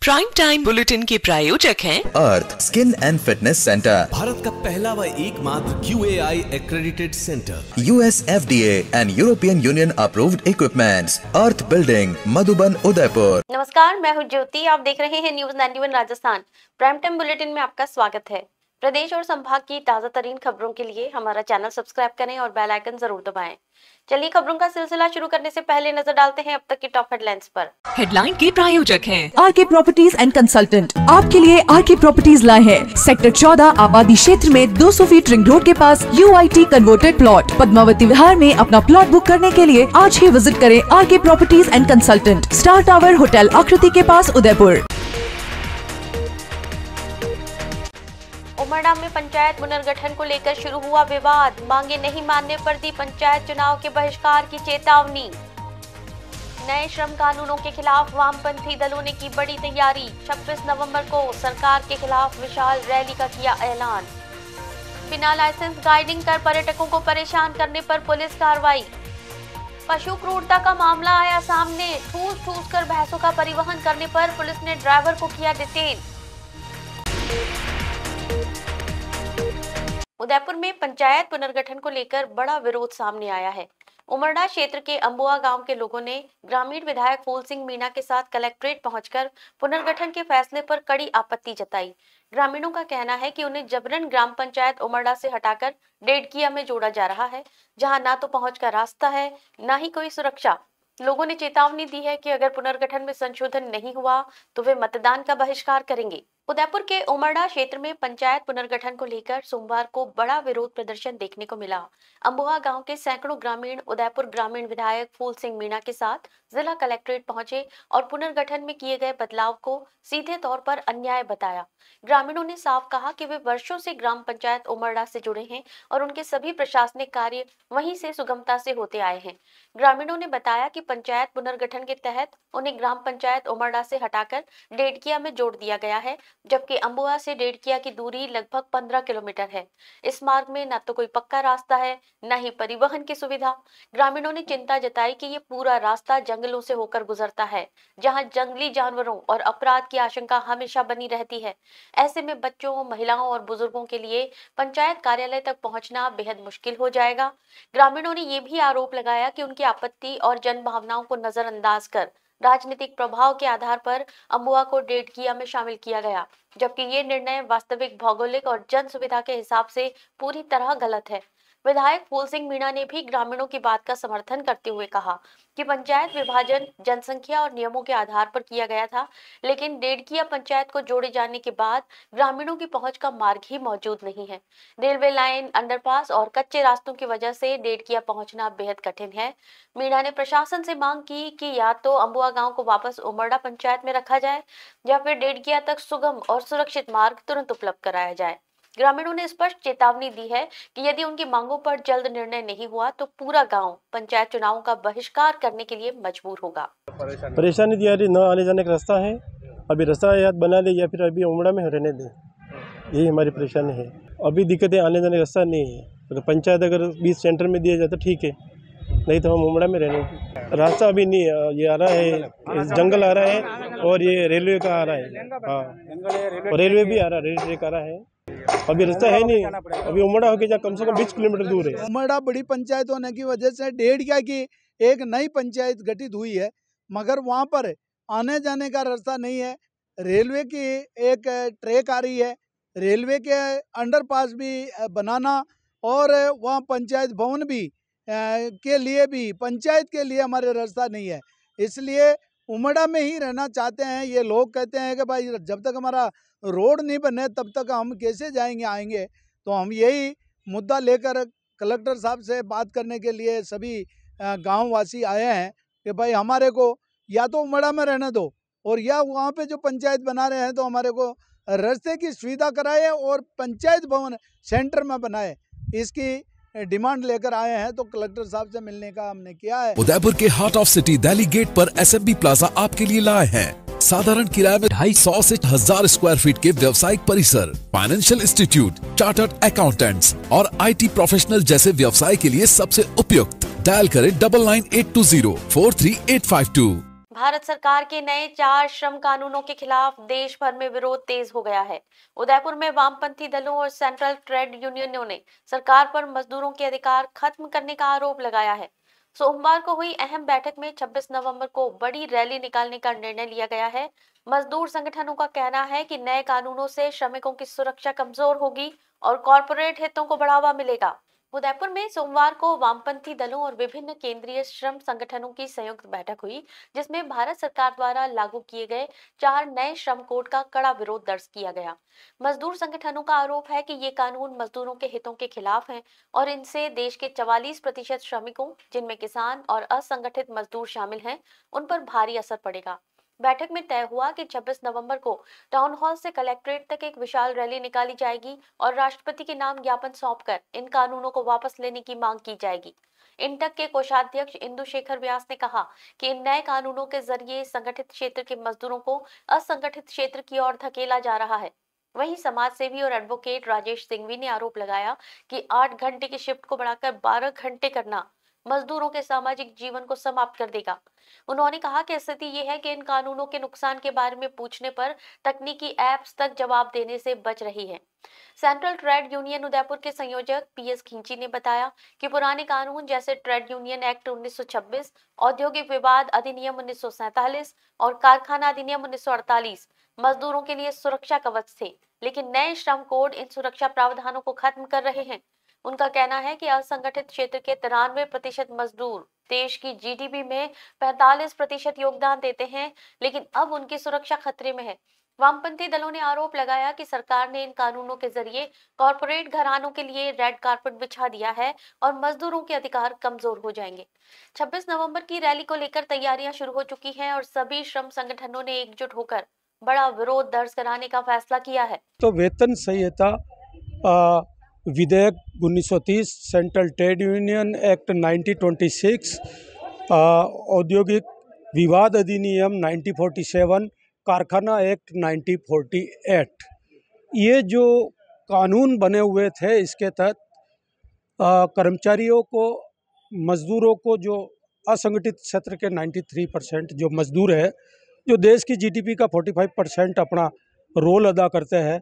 Prime time bulletin के प्रायोजक हैं Earth skin and fitness centre, Bharat का पहला व एकमात्र QAI accredited centre, US FDA and European Union approved equipments, Earth building, Madhuban, Udaipur. नमस्कार, मैं हूं ज्योति। आप देख रहे हैं news 91 Rajasthan. Prime time bulletin में आपका स्वागत है। प्रदेश और संभाग की ताजा तरीन खबरों के लिए हमारा चैनल सब्सक्राइब करें और बेल आइकन जरूर दबाएं। चलिए खबरों का सिलसिला शुरू करने से पहले नजर डालते हैं अब तक की टॉप हेडलाइंस पर। हेडलाइन के प्रायोजक हैं आरके प्रॉपर्टीज एंड कंसल्टेंट। आपके लिए आरके प्रॉपर्टीज लाए हैं सेक्टर 14 आबादी क्षेत्र में 200 फीट रिंग रोड के पास UIT converted plot Padmavati Vihar में। अपना प्लॉट बुक करने के लिए आज ही विजिट करें RK properties and consultant, star tower hotel Aakriti के पास, उदयपुर। उमरडा में पंचायत पुनर्गठन को लेकर शुरू हुआ विवाद। मांगे नहीं मानने पर दी पंचायत चुनाव के बहिष्कार की चेतावनी। नए श्रम कानूनों के खिलाफ वामपंथी दलों ने की बड़ी तैयारी। 26 नवंबर को सरकार के खिलाफ विशाल रैली का किया ऐलान। बिना लाइसेंस गाइडिंग कर पर्यटकों को परेशान करने पर पुलिस कार्रवाई। पशु क्रूरता का मामला आया सामने। ठूस कर भैंसों का परिवहन करने पर पुलिस ने ड्राइवर को किया डिटेन। उदयपुर में पंचायत पुनर्गठन को लेकर बड़ा विरोध सामने आया है। उमरडा क्षेत्र के अंबुआ गांव के लोगों ने ग्रामीण विधायक फूल सिंह मीणा के साथ कलेक्ट्रेट पहुंचकर पुनर्गठन के फैसले पर कड़ी आपत्ति जताई। ग्रामीणों का कहना है कि उन्हें जबरन ग्राम पंचायत उमरडा से हटाकर डेढ़किया में जोड़ा जा रहा है, जहां ना तो पहुंच का रास्ता है, ना ही कोई सुरक्षा। लोगों ने चेतावनी दी है कि अगर पुनर्गठन में संशोधन नहीं हुआ तो वे मतदान का बहिष्कार करेंगे। उदयपुर के उमरडा क्षेत्र में पंचायत पुनर्गठन को लेकर सोमवार को बड़ा विरोध प्रदर्शन देखने को मिला। अंबुआ गांव के सैकड़ों ग्रामीण उदयपुर ग्रामीण विधायक फूल सिंह मीणा के साथ जिला कलेक्ट्रेट पहुंचे और पुनर्गठन में किए गए बदलाव को सीधे तौर पर अन्याय बताया। ग्रामीणों ने साफ कहा कि वे वर्षों से ग्राम पंचायत उमरडा से जुड़े हैं और उनके सभी प्रशासनिक कार्य वहीं से सुगमता से होते आए हैं। ग्रामीणों ने बताया कि पंचायत पुनर्गठन के तहत उन्हें ग्राम पंचायत उमरडा से हटाकर डेढ़किया में जोड़ दिया गया है, जबकि अंबुआ से डेढ़किया की दूरी लगभग 15 किलोमीटर है। इस मार्ग में न तो कोई पक्का रास्ता है, न ही परिवहन की सुविधा। ग्रामीणों ने चिंता जताई कि ये पूरा रास्ता जंगलों से होकर गुजरता है, जहां जंगली जानवरों और अपराध की आशंका हमेशा बनी रहती है। ऐसे में बच्चों, महिलाओं और बुजुर्गों के लिए पंचायत कार्यालय तक पहुंचना बेहद मुश्किल हो जाएगा। ग्रामीणों ने ये भी आरोप लगाया कि उनकी आपत्ति और जन भावनाओं को नजरअंदाज कर राजनीतिक प्रभाव के आधार पर अंबुआ को डेढ़किया में शामिल किया गया, जबकि ये निर्णय वास्तविक भौगोलिक और जन सुविधा के हिसाब से पूरी तरह गलत है। विधायक फूल सिंह मीणा ने भी ग्रामीणों की बात का समर्थन करते हुए कहा कि पंचायत विभाजन जनसंख्या और नियमों के आधार पर किया गया था, लेकिन डेढ़किया पंचायत को जोड़े जाने के बाद ग्रामीणों की पहुंच का मार्ग ही मौजूद नहीं है। रेलवे लाइन, अंडरपास और कच्चे रास्तों की वजह से डेढ़किया पहुंचना बेहद कठिन है। मीणा ने प्रशासन से मांग की कि या तो अंबुआ गांव को वापस उमरडा पंचायत में रखा जाए या फिर डेढ़किया तक सुगम और सुरक्षित मार्ग तुरंत उपलब्ध कराया जाए। ग्रामीणों ने स्पष्ट चेतावनी दी है कि यदि उनकी मांगों पर जल्द निर्णय नहीं हुआ तो पूरा गांव पंचायत चुनावों का बहिष्कार करने के लिए मजबूर होगा। परेशानी दिहाड़ी न आने जाने का रास्ता है, अभी रास्ता याद बना ले या फिर अभी उमड़ा में रहने दें, यही हमारी परेशानी है। अभी दिक्कतें आने जाने का रास्ता नहीं है। अगर पंचायत अगर 20 सेंटर में दिया जाए तो ठीक है, नहीं तो हम उमड़ा में रहने। रास्ता अभी नहीं, ये आ रहा है, जंगल आ रहा है और ये रेलवे का आ रहा है। हाँ, और रेलवे भी आ रहा है, रेल ट्रैक आ रहा है। अभी रास्ता है नहीं। अभी उमड़ा होके जा कम से कम 20 किलोमीटर दूर है। उमड़ा बड़ी पंचायत होने की वजह से डेढ़किया की एक नई पंचायत गठित हुई है, मगर वहाँ पर आने जाने का रास्ता नहीं है। रेलवे की एक ट्रैक आ रही है, रेलवे के अंडरपास भी बनाना और वहाँ पंचायत भवन भी के लिए भी पंचायत के लिए हमारे रास्ता नहीं है। इसलिए उमड़ा में ही रहना चाहते हैं। ये लोग कहते हैं कि भाई जब तक हमारा रोड नहीं बने तब तक हम कैसे जाएंगे आएंगे। तो हम यही मुद्दा लेकर कलेक्टर साहब से बात करने के लिए सभी गांववासी आए हैं कि भाई हमारे को या तो उमड़ा में रहने दो और या वहाँ पे जो पंचायत बना रहे हैं तो हमारे को रास्ते की सुविधा कराए और पंचायत भवन सेंटर में बनाए। इसकी डिमांड लेकर आए हैं, तो कलेक्टर साहब से मिलने का हमने किया है। उदयपुर के heart of city Delhi gate पर SFB प्लाजा आपके लिए लाए हैं। साधारण किराए में 250 से 1000 स्क्वायर फीट के व्यवसायिक परिसर, फाइनेंशियल इंस्टीट्यूट, चार्टर्ड अकाउंटेंट्स और IT प्रोफेशनल जैसे व्यवसाय के लिए सबसे उपयुक्त। डायल करें 9982043852। भारत सरकार के नए 4 श्रम कानूनों के खिलाफ देश भर में विरोध तेज हो गया है। उदयपुर में वामपंथी दलों और सेंट्रल ट्रेड यूनियनों ने सरकार पर मजदूरों के अधिकार खत्म करने का आरोप लगाया है। सोमवार को हुई अहम बैठक में 26 नवंबर को बड़ी रैली निकालने का निर्णय लिया गया है। मजदूर संगठनों का कहना है कि नए कानूनों से श्रमिकों की सुरक्षा कमजोर होगी और कॉरपोरेट हितों को बढ़ावा मिलेगा। उदयपुर में सोमवार को वामपंथी दलों और विभिन्न केंद्रीय श्रम संगठनों की संयुक्त बैठक हुई, जिसमें भारत सरकार द्वारा लागू किए गए 4 नए श्रम कोड का कड़ा विरोध दर्ज किया गया। मजदूर संगठनों का आरोप है कि ये कानून मजदूरों के हितों के खिलाफ हैं और इनसे देश के 44% श्रमिकों, जिनमें किसान और असंगठित मजदूर शामिल हैं, उन पर भारी असर पड़ेगा। बैठक में तय हुआ कि 26 नवंबर को टाउन हॉल से कलेक्ट्रेट तक एक विशाल रैली निकाली जाएगी और राष्ट्रपति के नाम ज्ञापन सौंपकर इन कानूनों को वापस लेने की मांग की जाएगी। इंटक के कोषाध्यक्ष इंदु शेखर व्यास ने कहा कि इन नए कानूनों के जरिए संगठित क्षेत्र के मजदूरों को असंगठित क्षेत्र की ओर धकेला जा रहा है। वहीं समाज सेवी और एडवोकेट राजेश सिंघवी ने आरोप लगाया कि 8 घंटे की शिफ्ट को बढ़ाकर 12 घंटे करना मजदूरों के सामाजिक जीवन को समाप्त कर देगा। उन्होंने कहा कि स्थिति यह है कि इन कानूनों के नुकसान के बारे में पूछने पर तकनीकी ऐप्स तक जवाब देने से बच रही है। सेंट्रल ट्रेड यूनियन उदयपुर के संयोजक पीएस खींची ने बताया कि पुराने कानून जैसे ट्रेड यूनियन एक्ट 1926, औद्योगिक विवाद अधिनियम 1947 और कारखाना अधिनियम 1948 मजदूरों के लिए सुरक्षा कवच थे, लेकिन नए श्रम कोड इन सुरक्षा प्रावधानों को खत्म कर रहे हैं। उनका कहना है कि असंगठित क्षेत्र के 93% मजदूर देश की जीडीपी में 45% योगदान देते हैं, लेकिन अब उनकी सुरक्षा खतरे में है। वामपंथी दलों ने आरोप लगाया कि सरकार ने इन कानूनों के जरिए कॉरपोरेट घरानों के लिए रेड कार्पेट बिछा दिया है और मजदूरों के अधिकार कमजोर हो जाएंगे। 26 नवंबर की रैली को लेकर तैयारियां शुरू हो चुकी हैं और सभी श्रम संगठनों ने एकजुट होकर बड़ा विरोध दर्ज कराने का फैसला किया है। तो वेतन संहिता विधेयक 1930, सेंट्रल ट्रेड यूनियन एक्ट 1926, औद्योगिक विवाद अधिनियम 1947, कारखाना एक्ट 1948, ये जो कानून बने हुए थे, इसके तहत कर्मचारियों को, मजदूरों को, जो असंगठित क्षेत्र के 93% जो मजदूर है, जो देश की जीडीपी का 45% अपना रोल अदा करते हैं,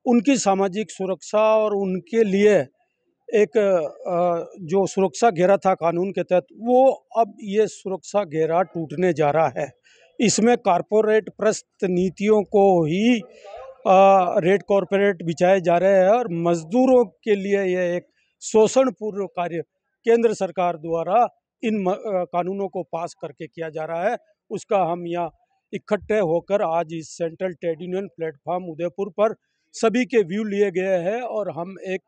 उनकी सामाजिक सुरक्षा और उनके लिए एक जो सुरक्षा घेरा था कानून के तहत, वो अब ये सुरक्षा घेरा टूटने जा रहा है। इसमें कॉरपोरेट प्रस्त नीतियों को ही रेड कॉरपोरेट बिछाए जा रहे हैं और मजदूरों के लिए ये एक शोषणपूर्ण कार्य केंद्र सरकार द्वारा इन कानूनों को पास करके किया जा रहा है। उसका हम यहाँ इकट्ठे होकर आज इस central trade union platform Udaipur पर सभी के व्यू लिए गए हैं और हम एक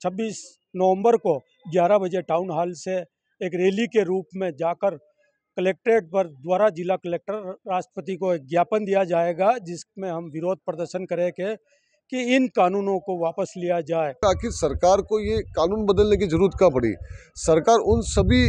26 नवंबर को 11 बजे टाउन हॉल से एक रैली के रूप में जाकर कलेक्ट्रेट पर द्वारा जिला कलेक्टर राष्ट्रपति को एक ज्ञापन दिया जाएगा, जिसमें हम विरोध प्रदर्शन करेंगे कि इन कानूनों को वापस लिया जाए। आखिर सरकार को ये कानून बदलने की जरूरत क्या पड़ी? सरकार उन सभी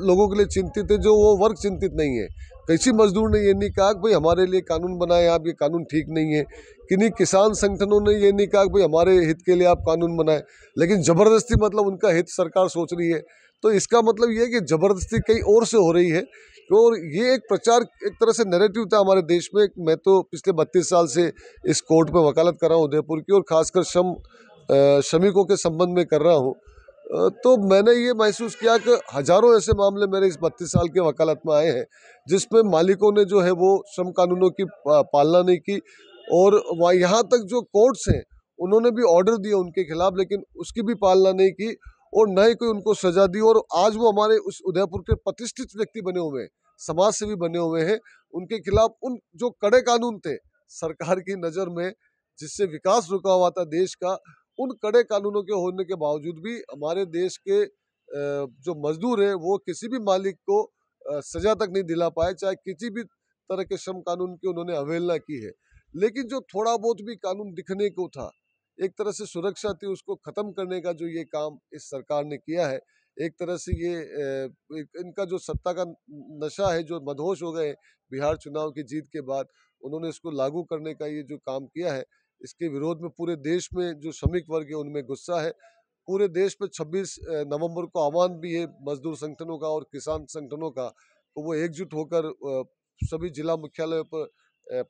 लोगों के लिए चिंतित है जो वो वर्ग चिंतित नहीं है। किसी मजदूर ने ये नहीं कहा कि भाई हमारे लिए कानून बनाए आप, ये कानून ठीक नहीं है। किन्हीं किसान संगठनों ने ये नहीं कहा कि भाई हमारे हित के लिए आप कानून बनाए, लेकिन ज़बरदस्ती मतलब उनका हित सरकार सोच रही है। तो इसका मतलब ये है कि ज़बरदस्ती कहीं और से हो रही है। और ये एक प्रचार, एक तरह से नैरेटिव था हमारे देश में। मैं तो पिछले 32 साल से इस कोर्ट में वकालत कर रहा हूँ उदयपुर की, और ख़ासकर श्रमिकों के संबंध में कर रहा हूँ। तो मैंने ये महसूस किया कि हज़ारों ऐसे मामले मेरे इस 32 साल के वकालत में आए हैं जिसमें मालिकों ने जो है वो श्रम कानूनों की पालना नहीं की, और वहाँ यहाँ तक जो कोर्ट्स हैं उन्होंने भी ऑर्डर दिए उनके खिलाफ, लेकिन उसकी भी पालना नहीं की और न ही कोई उनको सजा दी। और आज वो हमारे उस उदयपुर के प्रतिष्ठित व्यक्ति बने हुए हैं, समाज सेवी बने हुए हैं, उनके खिलाफ उन जो कड़े कानून थे सरकार की नज़र में, जिससे विकास रुका हुआ था देश का, उन कड़े कानूनों के होने के बावजूद भी हमारे देश के जो मजदूर हैं वो किसी भी मालिक को सजा तक नहीं दिला पाए, चाहे किसी भी तरह के श्रम कानून की उन्होंने अवहेलना की है। लेकिन जो थोड़ा बहुत भी कानून दिखने को था, एक तरह से सुरक्षा थी, उसको ख़त्म करने का जो ये काम इस सरकार ने किया है, एक तरह से ये इनका जो सत्ता का नशा है, जो मदहोश हो गए बिहार चुनाव की जीत के बाद, उन्होंने इसको लागू करने का ये जो काम किया है, इसके विरोध में पूरे देश में जो श्रमिक वर्ग है उनमें गुस्सा है। पूरे देश में 26 नवंबर को आह्वान भी है मजदूर संगठनों का और किसान संगठनों का तो वो एकजुट होकर सभी जिला मुख्यालय पर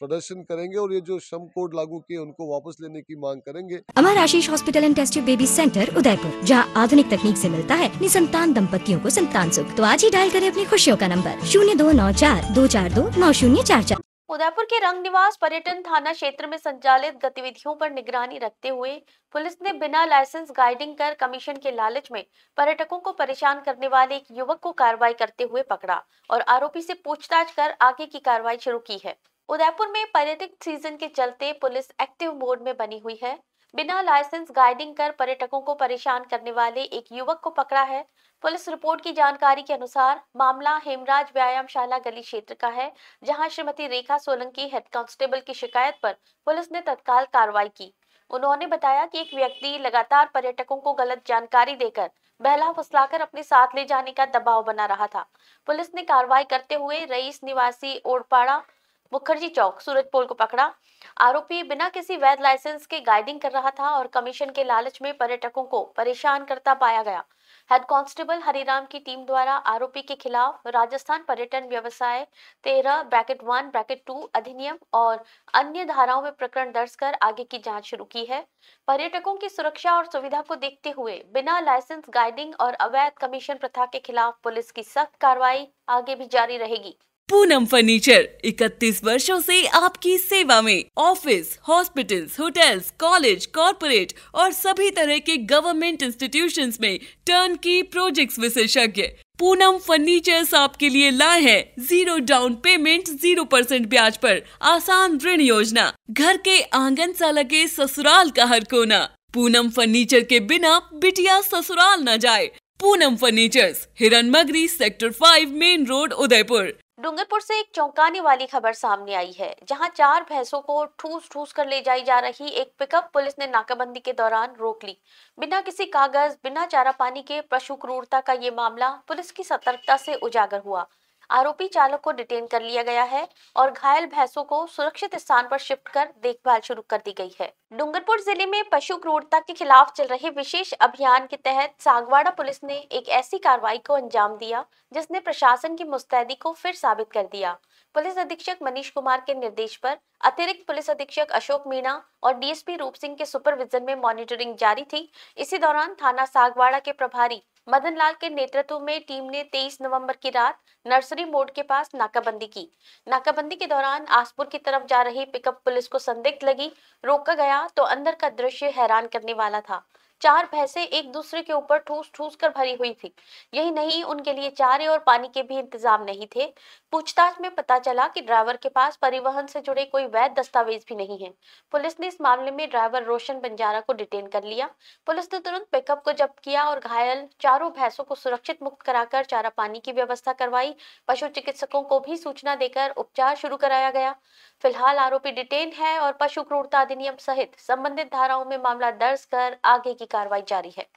प्रदर्शन करेंगे और ये जो श्रम कोड लागू किए उनको वापस लेने की मांग करेंगे। Amar Ashish hospital and test tube baby centre Udaipur, जहां आधुनिक तकनीक से मिलता है निसंतान दंपतियों को संतान सुख। तो आज ही डायल करें अपनी खुशियों का नंबर 0294-242-9044। उदयपुर के रंग निवास पर्यटन थाना क्षेत्र में संचालित गतिविधियों पर निगरानी रखते हुए पुलिस ने बिना लाइसेंस गाइडिंग कर कमीशन के लालच में पर्यटकों को परेशान करने वाले एक युवक को कार्रवाई करते हुए पकड़ा और आरोपी से पूछताछ कर आगे की कार्रवाई शुरू की है। उदयपुर में पर्यटक सीजन के चलते पुलिस एक्टिव मोड में बनी हुई है। बिना लाइसेंस गाइडिंग कर पर्यटकों को परेशान करने वाले एक युवक को पकड़ा है। पुलिस रिपोर्ट की जानकारी के अनुसार मामला हेमराज व्यायामशाला गली क्षेत्र का है, जहां श्रीमती रेखा सोलंकी हेड कांस्टेबल की शिकायत पर पुलिस ने तत्काल कार्रवाई की। उन्होंने बताया कि एक व्यक्ति लगातार पर्यटकों को गलत जानकारी देकर बहला फुसलाकर अपने साथ ले जाने का दबाव बना रहा था। पुलिस ने कार्रवाई करते हुए रईस निवासी ओड़पाड़ा मुखर्जी चौक सूरजपोल को पकड़ा। आरोपी बिना किसी वैध लाइसेंस के गाइडिंग कर रहा था और कमीशन के लालच में पर्यटकों को परेशान करता पाया गया। हेड कांस्टेबल हरिराम की टीम द्वारा आरोपी के खिलाफ राजस्थान पर्यटन व्यवसाय 13(1)(2) अधिनियम और अन्य धाराओं में प्रकरण दर्ज कर आगे की जांच शुरू की है। पर्यटकों की सुरक्षा और सुविधा को देखते हुए बिना लाइसेंस गाइडिंग और अवैध कमीशन प्रथा के खिलाफ पुलिस की सख्त कार्रवाई आगे भी जारी रहेगी। पूनम फर्नीचर 31 वर्षों से आपकी सेवा में। Office, hospitals, hotels, college, corporate और सभी तरह के गवर्नमेंट इंस्टीट्यूशंस में टर्नकी प्रोजेक्ट्स विशेषज्ञ पूनम फर्नीचर्स आपके लिए लाए हैं 0 डाउन पेमेंट 0% ब्याज पर आसान ऋण योजना। घर के आंगन सा लगे ससुराल का हर कोना। पूनम फर्नीचर के बिना बिटिया ससुराल न जाए। Poonam furnitures, Hiranmagri, sector 5, main road, Udaipur. Dungarpur से एक चौंकाने वाली खबर सामने आई है, जहां 4 भैंसों को ठूस कर ले जाई जा रही एक पिकअप पुलिस ने नाकाबंदी के दौरान रोक ली। बिना किसी कागज, बिना चारा पानी के पशु क्रूरता का ये मामला पुलिस की सतर्कता से उजागर हुआ। आरोपी चालक को डिटेन कर लिया गया है और घायल भैंसों को सुरक्षित स्थान पर शिफ्ट कर देखभाल शुरू कर दी गई है। डूंगरपुर जिले में पशु क्रूरता के खिलाफ चल रहे विशेष अभियान के तहत सागवाड़ा पुलिस ने एक ऐसी कार्रवाई को अंजाम दिया जिसने प्रशासन की मुस्तैदी को फिर साबित कर दिया। पुलिस अधीक्षक मनीष कुमार के निर्देश पर अतिरिक्त पुलिस अधीक्षक अशोक मीणा और डीएसपी रूप सिंह के सुपरविजन में मॉनिटरिंग जारी थी। इसी दौरान थाना सागवाड़ा के प्रभारी मदन लाल के नेतृत्व में टीम ने 23 नवंबर की रात नर्सरी मोड़ के पास नाकाबंदी की। नाकाबंदी के दौरान आसपुर की तरफ जा रही पिकअप पुलिस को संदिग्ध लगी। रोका गया तो अंदर का दृश्य हैरान करने वाला था। 4 भैंसें एक दूसरे के ऊपर ठूस कर भरी हुई थी। यही नहीं, उनके लिए चारे और पानी के भी इंतजाम नहीं थे। पूछताछ में पता चला कि ड्राइवर के पास परिवहन से जुड़े कोई वैध दस्तावेज भी नहीं है। पुलिस ने इस मामले में ड्राइवर रोशन बंजारा को डिटेन कर लिया। पुलिस ने तुरंत पिकअप को जब्त किया और घायल 4 भैंसों को सुरक्षित मुक्त कराकर चारा पानी की व्यवस्था करवाई। पशु चिकित्सकों को भी सूचना देकर उपचार शुरू कराया गया। फिलहाल आरोपी डिटेन है और पशु क्रूरता अधिनियम सहित संबंधित धाराओं में मामला दर्ज कर आगे की कार्रवाई जारी है।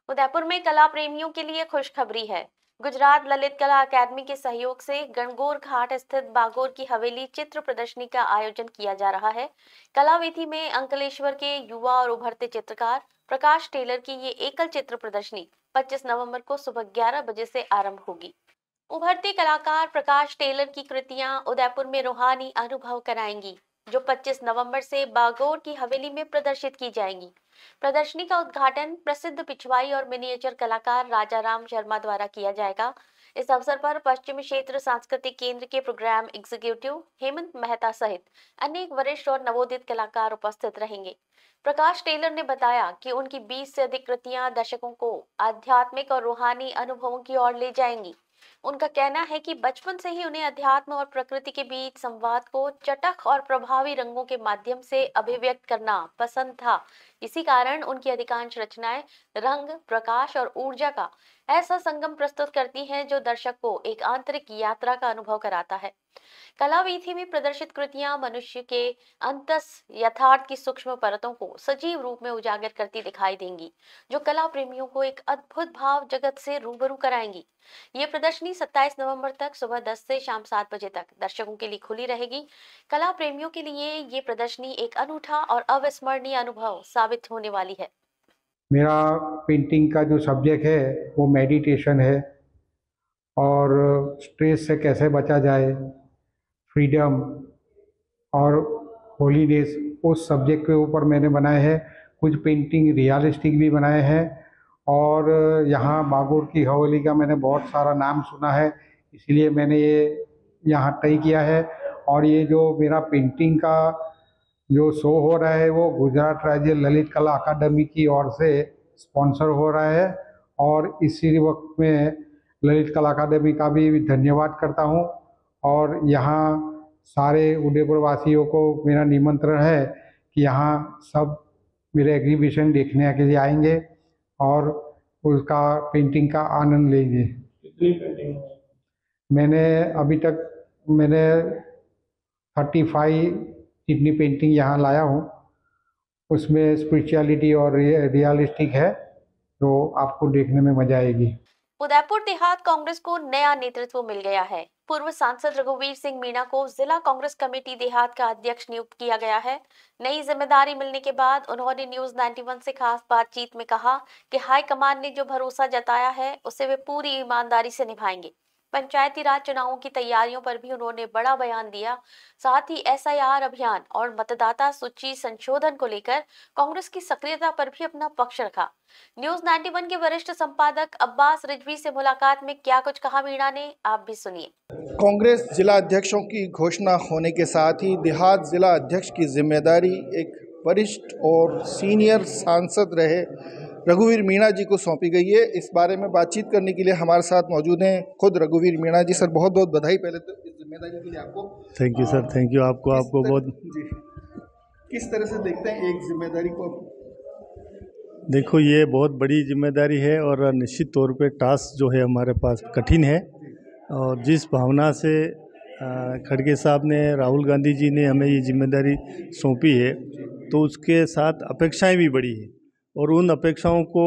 उदयपुर में कला प्रेमियों के लिए खुशखबरी है। गुजरात ललित कला अकादमी के सहयोग से गणगौर घाट स्थित बागोर की हवेली चित्र प्रदर्शनी का आयोजन किया जा रहा है। कलावेदी में अंकलेश्वर के युवा और उभरते चित्रकार प्रकाश टेलर की ये एकल चित्र प्रदर्शनी 25 नवंबर को सुबह 11 बजे से आरंभ होगी। उभरते कलाकार प्रकाश टेलर की कृतियां उदयपुर में रूहानी अनुभव कराएंगी, जो 25 नवंबर से बागोर की हवेली में प्रदर्शित की जाएंगी। प्रदर्शनी का उद्घाटन प्रसिद्ध पिछवाई और मिनिएचर कलाकार राजा राम शर्मा द्वारा किया जाएगा। इस अवसर पर पश्चिमी क्षेत्र सांस्कृतिक केंद्र के प्रोग्राम एग्जीक्यूटिव हेमंत मेहता सहित अनेक वरिष्ठ और नवोदित कलाकार उपस्थित रहेंगे। प्रकाश टेलर ने बताया कि उनकी 20 से अधिक कृतियां दर्शकों को आध्यात्मिक और रूहानी अनुभवों की ओर ले जाएंगी। उनका कहना है कि बचपन से ही उन्हें अध्यात्म और प्रकृति के बीच संवाद को चटख और प्रभावी रंगों के माध्यम से अभिव्यक्त करना पसंद था। इसी कारण उनकी अधिकांश रचनाएं रंग, प्रकाश और ऊर्जा का ऐसा संगम प्रस्तुत करती हैं जो दर्शक को एक आंतरिक यात्रा का अनुभव कराता है। कलावीथी में प्रदर्शित कृतियां मनुष्य के अंतस यथार्थ की सूक्ष्म परतों को सजीव रूप में उजागर करती दिखाई देंगी, जो कला प्रेमियों को एक अद्भुत भाव जगत से रूबरू कराएंगी। ये प्रदर्शनी 27 नवंबर तक सुबह 10 से शाम 7 बजे तक दर्शकों के लिए खुली रहेगी। कला प्रेमियों के लिए ये प्रदर्शनी एक अनूठा और अविस्मरणीय अनुभव साबित होने वाली है। मेरा पेंटिंग का जो सब्जेक्ट है वो मेडिटेशन है और स्ट्रेस से कैसे बचा जाए, फ्रीडम और होलीडेज, उस सब्जेक्ट के ऊपर मैंने बनाए हैं। कुछ पेंटिंग रियलिस्टिक भी बनाए हैं। और यहाँ बागोर की हवेली का मैंने बहुत सारा नाम सुना है, इसलिए मैंने ये यहाँ तय किया है। और ये जो मेरा पेंटिंग का जो शो हो रहा है वो गुजरात राज्य ललित कला अकादमी की ओर से स्पॉन्सर हो रहा है। और इसी वक्त में ललित कला अकादमी का भी धन्यवाद करता हूँ। और यहाँ सारे उदयपुर वासियों को मेरा निमंत्रण है कि यहाँ सब मेरे एग्जीबिशन देखने के लिए आएंगे और उसका पेंटिंग का आनंद लेंगे। कितनी पेंटिंग मैंने अभी तक 35 जितनी पेंटिंग यहाँ लाया हूँ, उसमें स्पिरिचुअलिटी और रियलिस्टिक है, तो आपको देखने में मजा आएगी। उदयपुर देहात कांग्रेस को नया नेतृत्व मिल गया है। पूर्व सांसद रघुवीर सिंह मीणा को जिला कांग्रेस कमेटी देहात का अध्यक्ष नियुक्त किया गया है। नई जिम्मेदारी मिलने के बाद उन्होंने न्यूज 91 से खास बातचीत में कहा कि हाईकमान ने जो भरोसा जताया है उसे वे पूरी ईमानदारी से निभाएंगे। पंचायती राज चुनावों की तैयारियों पर भी उन्होंने बड़ा बयान दिया। साथ ही एसआईआर अभियान और मतदाता सूची संशोधन को लेकर कांग्रेस की सक्रियता पर भी अपना पक्ष रखा। न्यूज 91 के वरिष्ठ संपादक अब्बास रिजवी से मुलाकात में क्या कुछ कहा मीणा ने, आप भी सुनिए। कांग्रेस जिला अध्यक्षों की घोषणा होने के साथ ही देहात जिला अध्यक्ष की जिम्मेदारी एक वरिष्ठ और सीनियर सांसद रहे रघुवीर मीणा जी को सौंपी गई है। इस बारे में बातचीत करने के लिए हमारे साथ मौजूद हैं खुद रघुवीर मीणा जी। सर, बहुत बहुत बधाई पहले तो इस जिम्मेदारी के लिए आपको। Thank you sir, thank you आपको बहुत। जी, किस तरह से देखते हैं एक जिम्मेदारी को? देखो, ये बहुत बड़ी जिम्मेदारी है और निश्चित तौर पे टास्क जो है हमारे पास कठिन है। और जिस भावना से खड़गे साहब ने, राहुल गांधी जी ने हमें ये जिम्मेदारी सौंपी है, तो उसके साथ अपेक्षाएं भी बड़ी है और उन अपेक्षाओं को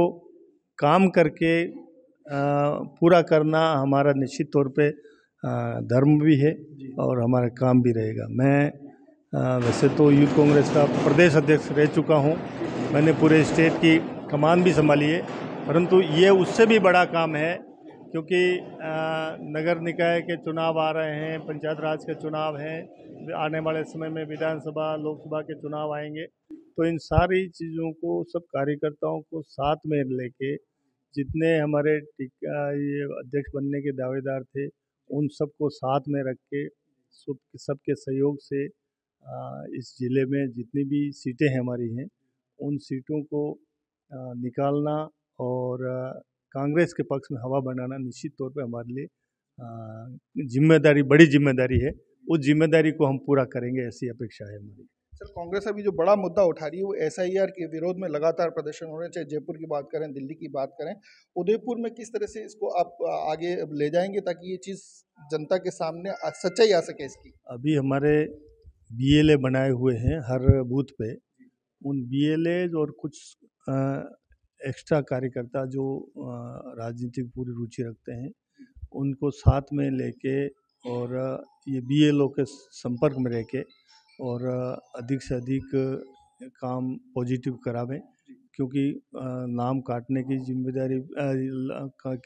काम करके पूरा करना हमारा निश्चित तौर पे धर्म भी है और हमारा काम भी रहेगा। मैं वैसे तो यूथ कांग्रेस का प्रदेश अध्यक्ष रह चुका हूँ, मैंने पूरे स्टेट की कमान भी संभाली है, परंतु ये उससे भी बड़ा काम है क्योंकि नगर निकाय के चुनाव आ रहे हैं, पंचायत राज के चुनाव हैं, आने वाले समय में विधानसभा लोकसभा के चुनाव आएंगे। तो इन सारी चीज़ों को, सब कार्यकर्ताओं को साथ में लेके, जितने हमारे ये अध्यक्ष बनने के दावेदार थे उन सबको साथ में रख के सबके सहयोग से इस ज़िले में जितनी भी सीटें हैं हमारी हैं, उन सीटों को निकालना और कांग्रेस के पक्ष में हवा बनाना निश्चित तौर पे हमारे लिए जिम्मेदारी, बड़ी जिम्मेदारी है। उस जिम्मेदारी को हम पूरा करेंगे, ऐसी अपेक्षा है हमारी। सर, कांग्रेस अभी जो बड़ा मुद्दा उठा रही है वो एसआईआर के विरोध में लगातार प्रदर्शन हो रहे हैं, चाहे जयपुर की बात करें, दिल्ली की बात करें। उदयपुर में किस तरह से इसको आप आगे ले जाएंगे ताकि ये चीज़ जनता के सामने सच्चाई आ सके इसकी? अभी हमारे बीएलए बनाए हुए हैं हर बूथ पे, उन बीएलए और कुछ एक्स्ट्रा कार्यकर्ता जो राजनीतिक पूरी रुचि रखते हैं उनको साथ में लेके और ये बीएलओ के संपर्क में रह के और अधिक से अधिक काम पॉजिटिव करावें, क्योंकि नाम काटने की जिम्मेदारी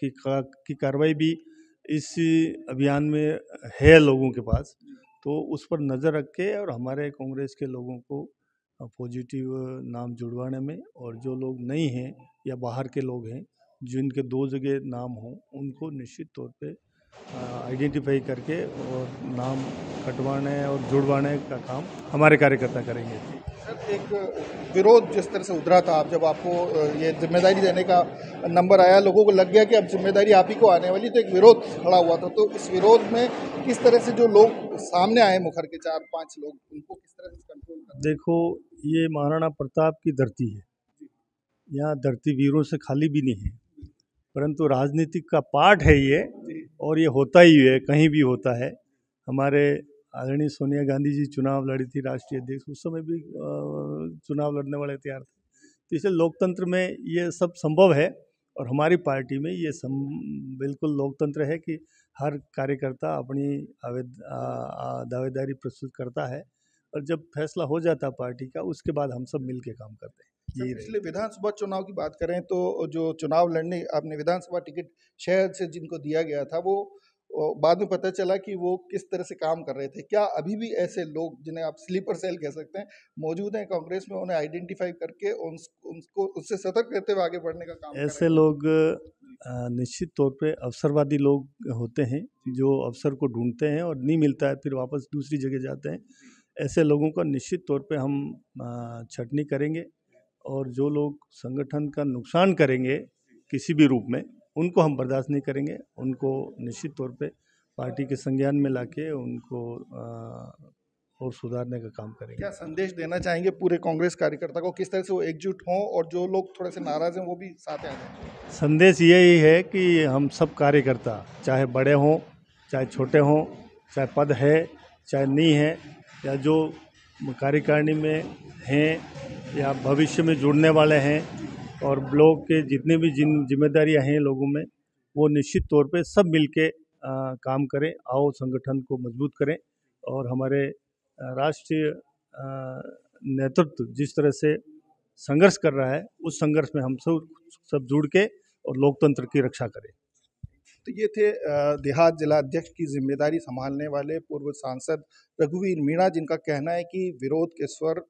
की कार्रवाई भी इस अभियान में है लोगों के पास, तो उस पर नज़र रख के और हमारे कांग्रेस के लोगों को पॉजिटिव नाम जुड़वाने में, और जो लोग नहीं हैं या बाहर के लोग हैं जिनके 2 जगह नाम हों उनको निश्चित तौर पे आइडेंटिफाई करके और नाम कटवाने और जुड़वाने का काम हमारे कार्यकर्ता करेंगे। सर, एक विरोध जिस तरह से उधरा था, आप जब आपको ये जिम्मेदारी देने का नंबर आया, लोगों को लग गया कि अब जिम्मेदारी आप ही को आने वाली, तो एक विरोध खड़ा हुआ था। तो इस विरोध में किस तरह से जो लोग सामने आए, मुखर के 4-5 लोग, उनको किस तरह से कंट्रोल करना? देखो, ये महाराणा प्रताप की धरती है, यहाँ धरती वीरों से खाली भी नहीं है, परंतु राजनीतिक का पार्ट है ये, और ये होता ही है, कहीं भी होता है। हमारे आदरणीय सोनिया गांधी जी चुनाव लड़ी थी राष्ट्रीय अध्यक्ष, उस समय भी चुनाव लड़ने वाले तैयार थे। तो इसलिए लोकतंत्र में ये सब संभव है और हमारी पार्टी में ये बिल्कुल लोकतंत्र है कि हर कार्यकर्ता अपनी दावेदारी प्रस्तुत करता है और जब फैसला हो जाता है पार्टी का, उसके बाद हम सब मिल के काम करते हैं। सर, पिछले विधानसभा चुनाव की बात करें तो जो चुनाव लड़ने आपने विधानसभा टिकट शहर से जिनको दिया गया था वो बाद में पता चला कि वो किस तरह से काम कर रहे थे। क्या अभी भी ऐसे लोग जिन्हें आप स्लीपर सेल कह सकते हैं मौजूद हैं कांग्रेस में, उन्हें आइडेंटिफाई करके उनको उससे सतर्क रहते हुए आगे बढ़ने का काम ऐसे लोग निश्चित तौर पे अवसरवादी लोग होते हैं जो अवसर को ढूंढते हैं और नहीं मिलता है फिर वापस दूसरी जगह जाते हैं। ऐसे लोगों का निश्चित तौर पे हम छटनी करेंगे और जो लोग संगठन का नुकसान करेंगे किसी भी रूप में उनको हम बर्दाश्त नहीं करेंगे। उनको निश्चित तौर पे पार्टी के संज्ञान में लाके उनको और सुधारने का काम करेंगे। क्या संदेश देना चाहेंगे पूरे कांग्रेस कार्यकर्ता को, किस तरह से वो एकजुट हों और जो लोग थोड़े से नाराज हैं वो भी साथ आ जाएं? संदेश यही है कि हम सब कार्यकर्ता चाहे बड़े हों चाहे छोटे हों, चाहे पद है चाहे नहीं है, या जो कार्यकारिणी में हैं या भविष्य में जुड़ने वाले हैं और ब्लॉक के जितने भी जिम्मेदारियां हैं लोगों में, वो निश्चित तौर पे सब मिलके काम करें। आओ संगठन को मजबूत करें और हमारे राष्ट्रीय नेतृत्व जिस तरह से संघर्ष कर रहा है उस संघर्ष में हम सब जुड़ के और लोकतंत्र की रक्षा करें। तो ये थे देहात जिला अध्यक्ष की जिम्मेदारी संभालने वाले पूर्व सांसद रघुवीर मीणा, जिनका कहना है कि विरोध के स्वर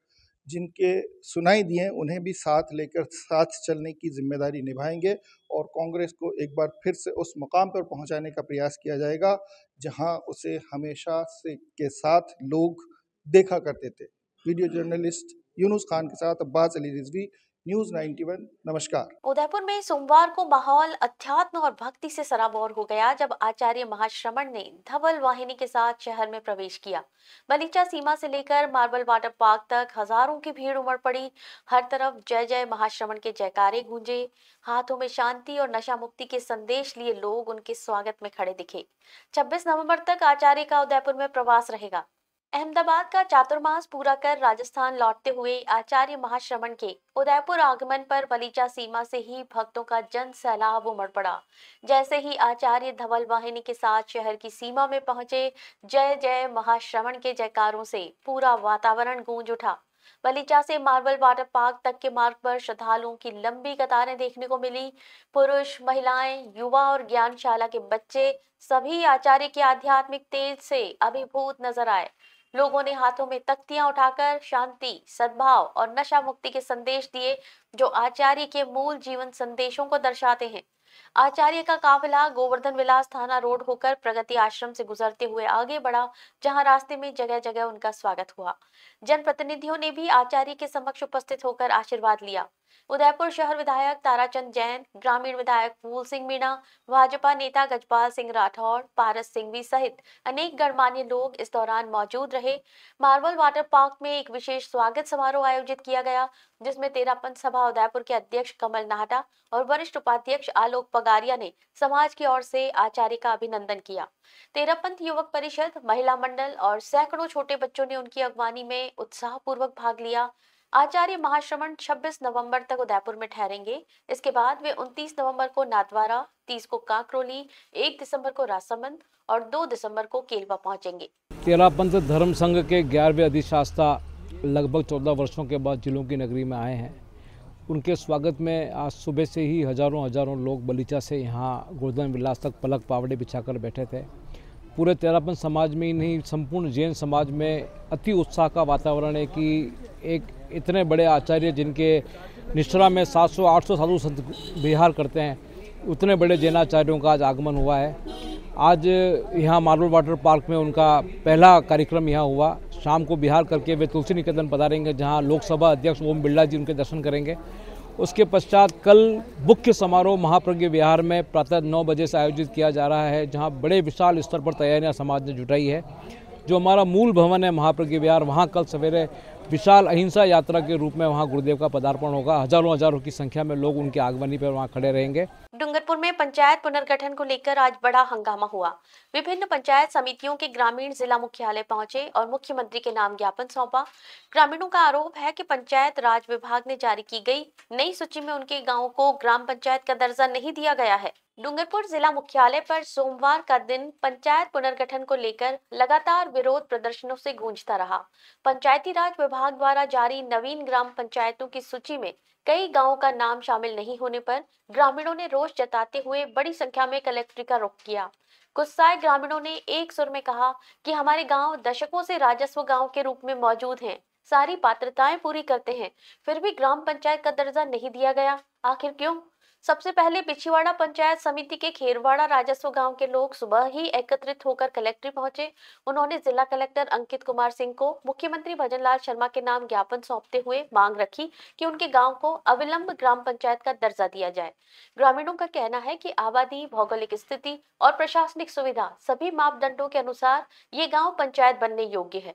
जिनके सुनाई दिए उन्हें भी साथ लेकर साथ चलने की जिम्मेदारी निभाएंगे और कांग्रेस को एक बार फिर से उस मुकाम पर पहुंचाने का प्रयास किया जाएगा जहां उसे हमेशा से के साथ लोग देखा करते थे। वीडियो जर्नलिस्ट यूनुस खान के साथ अब्बास अली रिजवी, न्यूज़ 91। नमस्कार। उदयपुर में सोमवार को माहौल अध्यात्म और भक्ति से सराबोर हो गया जब आचार्य महाश्रमण ने धवल वाहिनी के साथ शहर में प्रवेश किया। बलीचा सीमा से लेकर मार्बल वाटर पार्क तक हजारों की भीड़ उमड़ पड़ी। हर तरफ जय जय महाश्रमण के जयकारे गूंजे। हाथों में शांति और नशा मुक्ति के संदेश लिए लोग उनके स्वागत में खड़े दिखे। 26 नवंबर तक आचार्य का उदयपुर में प्रवास रहेगा। अहमदाबाद का चातुर्मास पूरा कर राजस्थान लौटते हुए आचार्य महाश्रमण के उदयपुर आगमन पर बलीचा सीमा से ही भक्तों का जन सैलाब उमड़ पड़ा। जैसे ही आचार्य धवल वाहिनी के साथ शहर की सीमा में पहुंचे, जय जय महाश्रमण के जयकारों से पूरा वातावरण गूंज उठा। बलीचा से मार्बल वाटर पार्क तक के मार्ग पर श्रद्धालुओं की लंबी कतारें देखने को मिली। पुरुष, महिलाएं, युवा और ज्ञानशाला के बच्चे सभी आचार्य के आध्यात्मिक तेज से अभिभूत नजर आए। लोगों ने हाथों में तख्तियां उठाकर शांति, सद्भाव और नशा मुक्ति के संदेश दिए जो आचार्य के मूल जीवन संदेशों को दर्शाते हैं। आचार्य का काफिला गोवर्धन विलास थाना रोड होकर प्रगति आश्रम से गुजरते हुए आगे बढ़ा, जहां रास्ते में जगह जगह उनका स्वागत हुआ। जनप्रतिनिधियों ने भी आचार्य के समक्ष उपस्थित होकर आशीर्वाद लिया। उदयपुर शहर विधायक ताराचंद जैन, ग्रामीण विधायक फूल सिंह मीणा, भाजपा नेता गजपाल सिंह राठौड़, पारस सिंघवी सहित अनेक गणमान्य लोग इस दौरान मौजूद रहे। मार्बल वाटर पार्क में एक विशेष स्वागत समारोह आयोजित किया गया, जिसमें तेरापंथ सभा उदयपुर के अध्यक्ष कमल नाहटा और वरिष्ठ उपाध्यक्ष आलोक पगारिया ने समाज की ओर से आचार्य का अभिनंदन किया। तेरापंथ युवक परिषद, महिला मंडल और सैकड़ों छोटे बच्चों ने उनकी अगवानी में उत्साहपूर्वक भाग लिया। आचार्य महाश्रमण 26 नवंबर तक उदयपुर में ठहरेंगे। इसके बाद वे 29 नवंबर को नाथद्वारा, 30 को कांकरोली, 1 दिसंबर को राजसमंद और 2 दिसंबर को केलवा पहुंचेंगे। तेरापंथ धर्म संघ के 11वें अधिष्ठाता लगभग 14 वर्षों के बाद जिलों की नगरी में आए हैं। उनके स्वागत में आज सुबह से ही हजारों लोग बलीचा से यहाँ गोवर्धन विलास तक पलक पावड़े बिछाकर बैठे थे। पूरे तेरापंथ समाज में ही नहीं, संपूर्ण जैन समाज में अति उत्साह का वातावरण है कि एक इतने बड़े आचार्य जिनके निष्ठा में 700-800 साधु संत विहार करते हैं, उतने बड़े जैनाचार्यों का आज आगमन हुआ है। आज यहाँ मार्बल वाटर पार्क में उनका पहला कार्यक्रम यहाँ हुआ। शाम को बिहार करके वे तुलसी निकेतन पधारेंगे, जहाँ लोकसभा अध्यक्ष ओम बिरला जी उनके दर्शन करेंगे। उसके पश्चात कल मुख्य समारोह महाप्रज्ञ विहार में प्रातः 9 बजे से आयोजित किया जा रहा है, जहां बड़े विशाल स्तर पर तैयारियां समाज ने जुटाई है। जो हमारा मूल भवन है महाप्रज्ञ विहार, वहां कल सवेरे विशाल अहिंसा यात्रा के रूप में वहां गुरुदेव का पदार्पण होगा। हजारों की संख्या में लोग उनके आगमनी पर वहां खड़े रहेंगे। डूंगरपुर में पंचायत पुनर्गठन को लेकर आज बड़ा हंगामा हुआ। विभिन्न पंचायत समितियों के ग्रामीण जिला मुख्यालय पहुंचे और मुख्यमंत्री के नाम ज्ञापन सौंपा। ग्रामीणों का आरोप है कि पंचायत राज विभाग ने जारी की गई नई सूची में उनके गांव को ग्राम पंचायत का दर्जा नहीं दिया गया है। डूंगरपुर जिला मुख्यालय पर सोमवार का दिन पंचायत पुनर्गठन को लेकर लगातार विरोध प्रदर्शनों से गूंजता रहा। पंचायती राज विभाग द्वारा जारी नवीन ग्राम पंचायतों की सूची में कई गांवों का नाम शामिल नहीं होने पर ग्रामीणों ने रोष जताते हुए बड़ी संख्या में कलेक्ट्री का रुख किया। गुस्साए ग्रामीणों ने एक सुर में कहा कि हमारे गांव दशकों से राजस्व गांव के रूप में मौजूद हैं, सारी पात्रताएं पूरी करते हैं, फिर भी ग्राम पंचायत का दर्जा नहीं दिया गया, आखिर क्यों? सबसे पहले बिछीवाड़ा पंचायत समिति के खेरवाड़ा राजस्व गांव के लोग सुबह ही एकत्रित होकर कलेक्ट्री पहुंचे। उन्होंने जिला कलेक्टर अंकित कुमार सिंह को मुख्यमंत्री भजनलाल शर्मा के नाम ज्ञापन सौंपते हुए मांग रखी कि उनके गांव को अविलंब ग्राम पंचायत का दर्जा दिया जाए। ग्रामीणों का कहना है कि आबादी, भौगोलिक स्थिति और प्रशासनिक सुविधा सभी मापदंडों के अनुसार ये गाँव पंचायत बनने योग्य है।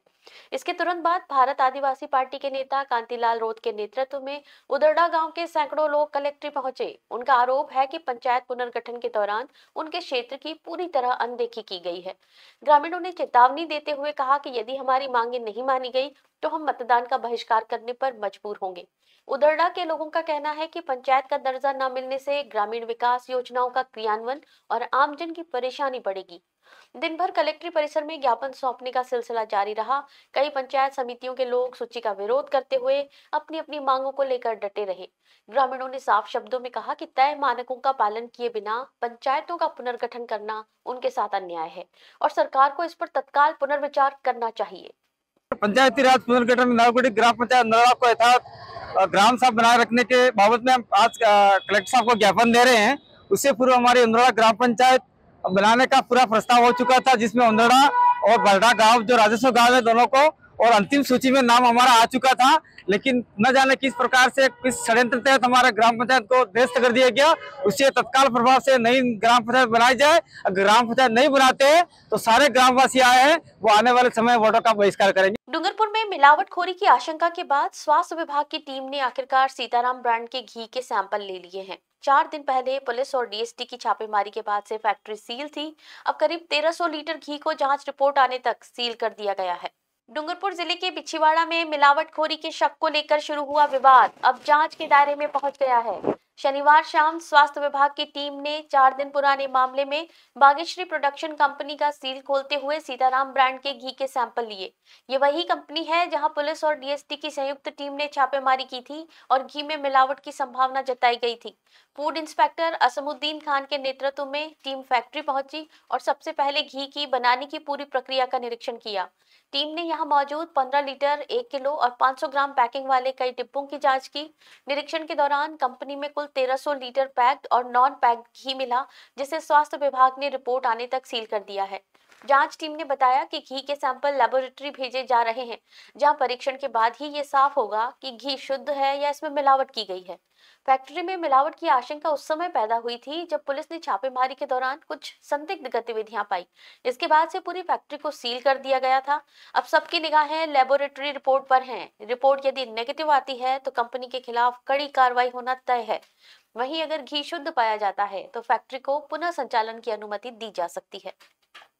इसके तुरंत बाद भारत आदिवासी पार्टी के नेता कांतिलाल रोध के नेतृत्व में उदरडा गांव के सैकड़ों लोग कलेक्ट्री पहुंचे। उनका आरोप है कि पंचायत पुनर्गठन के दौरान उनके क्षेत्र की पूरी तरह अनदेखी की गई है। ग्रामीणों ने चेतावनी देते हुए कहा कि यदि हमारी मांगे नहीं मानी गई तो हम मतदान का बहिष्कार करने पर मजबूर होंगे। उदरडा के लोगों का कहना है कि पंचायत का दर्जा न मिलने से ग्रामीण विकास योजनाओं का क्रियान्वयन और आमजन की परेशानी बढ़ेगी। दिन भर कलेक्ट्री परिसर में ज्ञापन सौंपने का सिलसिला जारी रहा। कई पंचायत समितियों के लोग सूची का विरोध करते हुए अपनी अपनी मांगों को लेकर डटे रहे। ग्रामीणों ने साफ शब्दों में कहा कि तय मानकों का पालन किए बिना पंचायतों का पुनर्गठन करना उनके साथ अन्याय है और सरकार को इस पर तत्काल पुनर्विचार करना चाहिए। पंचायती राज पुनर्गठन में नवगढ़ी ग्राम पंचायत नरवा को यथावत ग्राम सभा बनाए रखने के बाबत में हम आज कलेक्टर साहब को ज्ञापन दे रहे हैं। उससे पूर्व हमारी उंदड़ा ग्राम पंचायत बनाने का पूरा प्रस्ताव हो चुका था, जिसमें उंदड़ा और बलडा गांव जो राजस्व गांव है दोनों को, और अंतिम सूची में नाम हमारा आ चुका था। लेकिन न जाने किस प्रकार से किस षड्यंत्र तहत हमारे ग्राम पंचायत को ध्वस्त कर दिया गया। उससे तत्काल प्रभाव से नई ग्राम पंचायत बनाई जाए। अगर ग्राम पंचायत नहीं बनाते हैं तो सारे ग्रामवासी आए हैं वो आने वाले समय वोटों का बहिष्कार करेंगे। डूंगरपुर में मिलावटखोरी की आशंका के बाद स्वास्थ्य विभाग की टीम ने आखिरकार सीताराम ब्रांड के घी के सैंपल ले लिए हैं। 4 दिन पहले पुलिस और डीएसटी की छापेमारी के बाद से फैक्ट्री सील थी। अब करीब 1300 लीटर घी को जांच रिपोर्ट आने तक सील कर दिया गया है। डूंगरपुर जिले के बिछीवाड़ा में मिलावटखोरी के शक को लेकर शुरू हुआ विवाद अब जांच के दायरे में पहुंच गया है। शनिवार शाम स्वास्थ्य विभाग की टीम ने 4 दिन पुराने मामले में बागेश्वरी प्रोडक्शन कंपनी का सील खोलते हुए सीताराम ब्रांड के घी के सैंपल लिए। ये वही कंपनी है जहां पुलिस और डीएसटी की संयुक्त टीम ने छापेमारी की थी और घी में मिलावट की संभावना जताई गई थी। फूड इंस्पेक्टर असमुद्दीन खान के नेतृत्व में टीम फैक्ट्री पहुंची और सबसे पहले घी की बनाने की पूरी प्रक्रिया का निरीक्षण किया। टीम ने यहां मौजूद 15 लीटर, 1 किलो और 500 ग्राम पैकिंग वाले कई डिब्बों की जांच की। निरीक्षण के दौरान कंपनी में कुल 1300 लीटर पैक्ड और नॉन पैक्ड घी मिला, जिसे स्वास्थ्य विभाग ने रिपोर्ट आने तक सील कर दिया है। जांच टीम ने बताया कि घी के सैंपल लेबोरेटरी भेजे जा रहे हैं, जहां परीक्षण के बाद ही ये साफ होगा कि घी शुद्ध है या इसमें मिलावट की गई है। फैक्ट्री में मिलावट की आशंका उस समय पैदा हुई थी जब पुलिस ने छापेमारी के दौरान कुछ संदिग्ध गतिविधियां पाई। इसके बाद से पूरी फैक्ट्री को सील कर दिया गया था। अब सबकी निगाहें लेबोरेटरी रिपोर्ट पर हैं। रिपोर्ट यदि नेगेटिव आती है तो कंपनी के खिलाफ कड़ी कार्रवाई होना तय है। वहीं अगर घी शुद्ध पाया जाता है तो फैक्ट्री को पुनः संचालन की अनुमति दी जा सकती है।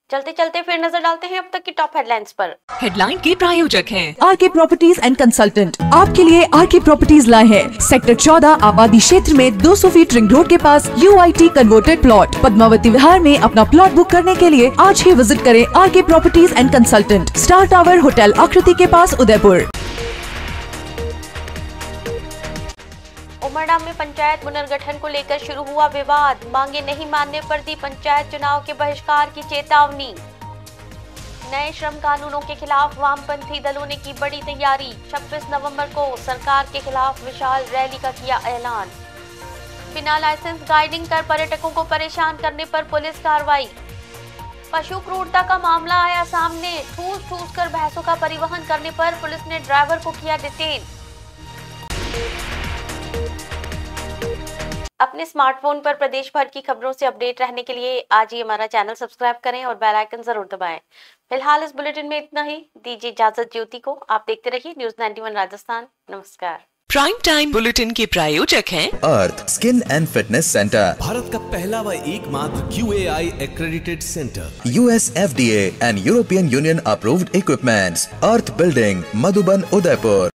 चलते चलते फिर नजर डालते हैं अब तक की टॉप हेडलाइंस पर। हेडलाइन के प्रायोजक हैं आरके प्रॉपर्टीज एंड कंसल्टेंट। आपके लिए आरके प्रॉपर्टीज लाए हैं सेक्टर 14 आबादी क्षेत्र में 200 फीट रिंग रोड के पास UIT converted plot. Padmavati Vihar में अपना प्लॉट बुक करने के लिए आज ही विजिट करें RK properties and consultant, star tower hotel Aakriti के पास, उदयपुर। उमरडा में पंचायत पुनर्गठन को लेकर शुरू हुआ विवाद। मांगे नहीं मानने पर दी पंचायत चुनाव के बहिष्कार की चेतावनी। नए श्रम कानूनों के खिलाफ वामपंथी दलों ने की बड़ी तैयारी। 26 नवंबर को सरकार के खिलाफ विशाल रैली का किया ऐलान। बिना लाइसेंस गाइडिंग कर पर्यटकों को परेशान करने पर पुलिस कार्रवाई। पशु क्रूरता का मामला आया सामने। ठूस कर भैंसों का परिवहन करने पर पुलिस ने ड्राइवर को किया डिटेन। अपने स्मार्टफोन पर प्रदेश भर की खबरों से अपडेट रहने के लिए आज ही हमारा चैनल सब्सक्राइब करें और बेल आइकन जरूर दबाएं। फिलहाल इस बुलेटिन में इतना ही। दीजिए इजाजत ज्योति को। आप देखते रहिए न्यूज़ 91 राजस्थान। नमस्कार। प्राइम टाइम बुलेटिन के प्रायोजक हैं Earth skin and fitness centre, Bharat का पहला व एकमात्र QAI accredited centre, US FDA and European Union approved equipments, Earth building, Madhuban, Udaipur.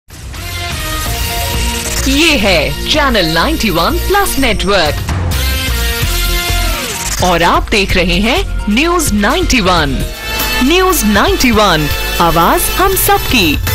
ये है चैनल 91 प्लस नेटवर्क। और आप देख रहे हैं न्यूज़ 91। न्यूज़ 91, आवाज हम सबकी।